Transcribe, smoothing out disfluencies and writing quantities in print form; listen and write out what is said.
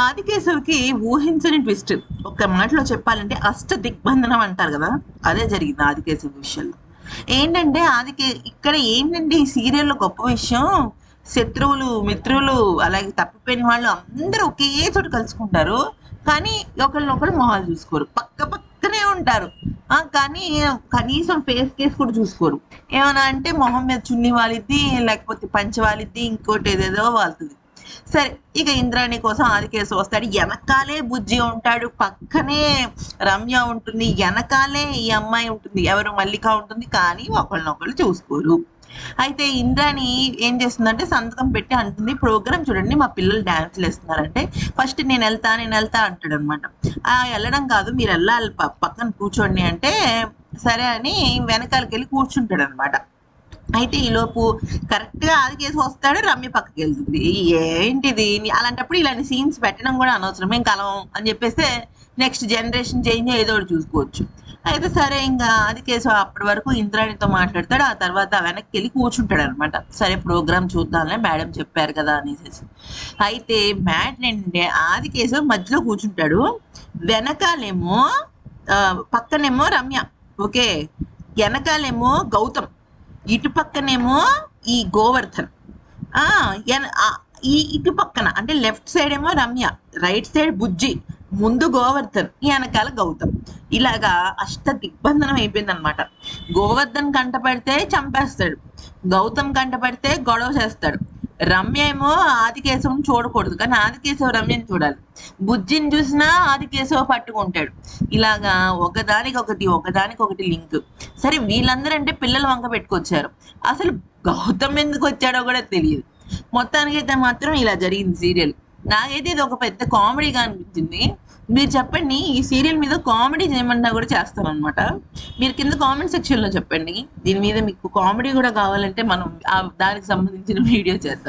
ఆదికేశవ్‌కి ఊహించని ట్విస్ట్. ఒక్క మాటలో చెప్పాలంటే అష్ట దిగ్బంధనం అంటారు గదా! అదే జరిగింది ఆదికేశవ్ విషయంలో. ఏంటంటే ఇక్కడ ఏంటంటే ఈ సీరియల్‌లో గొప్ప విషయం శత్రువులు, మిత్రులు అలాగే తప్పిపోయిన వాళ్ళు అందరూ ఒకే చోట కలుసుకుంటారు. కానీ ఒకళ్ళనొకళ్ళు మొహాలు చూసుకోరు. పక్క పక్కనే ఉంటారు. కానీ కనీసం ఫేస్ కేస్ కూడా చూసుకోరు. ఏమన్నా అంటే మొహం మీద చున్నీ వాలిద్ది, లేకపోతే పంచె వాలిద్ది, ఇంకోటి ఏదేదో వాలుతది. సరే ఇక ఇంద్రాణి కోసం ఆదికేశవ్ వస్తాడు. ఎనకాలే బుజ్జి ఉంటాడు, పక్కనే రమ్య ఉంటుంది, ఎనకాలే ఈ అమ్మాయి ఉంటుంది, ఎవరు మల్లిక ఉంటుంది. కానీ ఒకళ్ళనొకళ్ళు చూసుకోరు. అయితే ఇంద్రాణి ఏం చేస్తుందంటే సంతకం పెట్టి అంటుంది, ప్రోగ్రామ్ చూడండి మా పిల్లలు డాన్సులు వేస్తున్నారంటే ఫస్ట్ నేను వెళ్తా అంటాడు అనమాట. వెళ్ళడం కాదు మీరు వెళ్ళాలి, పక్కన కూర్చోండి అంటే సరే అని వెనకాలకి వెళ్ళి కూర్చుంటాడు అనమాట. అయితే ఈలోపు కరెక్ట్ గా ఆదికేసి వస్తాడు, రమ్య పక్కకి వెళ్తుంది. ఏంటిది అలాంటప్పుడు ఇలాంటి సీన్స్ పెట్టడం కూడా అనవసరం, మేము కలం అని చెప్పేస్తే నెక్స్ట్ జనరేషన్ చేంజ్ ఏదో ఒకటి చూసుకోవచ్చు. అయితే సరే ఇంకా ఆదికేశవ అప్పటి వరకు ఇంద్రాణితో మాట్లాడతాడు, ఆ తర్వాత వెనక్కి వెళ్ళి కూర్చుంటాడు అనమాట. సరే ప్రోగ్రామ్ చూద్దాంలే మేడం చెప్పారు కదా అనేసి. అయితే మ్యాట్ ఏంటంటే ఆదికేశవ మధ్యలో కూర్చుంటాడు, వెనకాలేమో పక్కనేమో రమ్య, ఓకే, వెనకాలేమో గౌతమ్, ఇటు పక్కనేమో ఈ గోవర్ధన్, ఈ ఇటు పక్కన అంటే లెఫ్ట్ సైడ్ ఏమో రమ్య, రైట్ సైడ్ బుజ్జి, ముందు గోవర్ధన్, వెనకాల గౌతమ్. ఇలాగా అష్ట దిగ్బంధనం అయిపోయింది అనమాట. గోవర్ధన్ కంట పడితే చంపేస్తాడు, గౌతమ్ కంట పడితే గొడవ చేస్తాడు, రమ్య ఏమో ఆదికేశవుని చూడకూడదు కానీ ఆదికేశవ రమ్యని చూడాలి, బుజ్జిని చూసినా ఆదికేశవ పట్టుకుంటాడు. ఇలాగా ఒకదానికొకటి లింక్. సరే వీళ్ళందరూ అంటే పిల్లలు వంక పెట్టుకొచ్చారు, అసలు గౌతమ్ ఎందుకు వచ్చాడో కూడా తెలియదు. మొత్తానికైతే మాత్రం ఇలా జరిగింది సీరియల్. నాకైతే ఇది ఒక పెద్ద కామెడీగా అనిపించింది. మీరు చెప్పండి, ఈ సీరియల్ మీద కామెడీ చేయమన్నా కూడా చేస్తాం అనమాట. మీరు కింద కామెంట్ సెక్షన్ లో చెప్పండి, దీని మీద మీకు కామెడీ కూడా కావాలంటే మనం దానికి సంబంధించిన వీడియో చేద్దాం.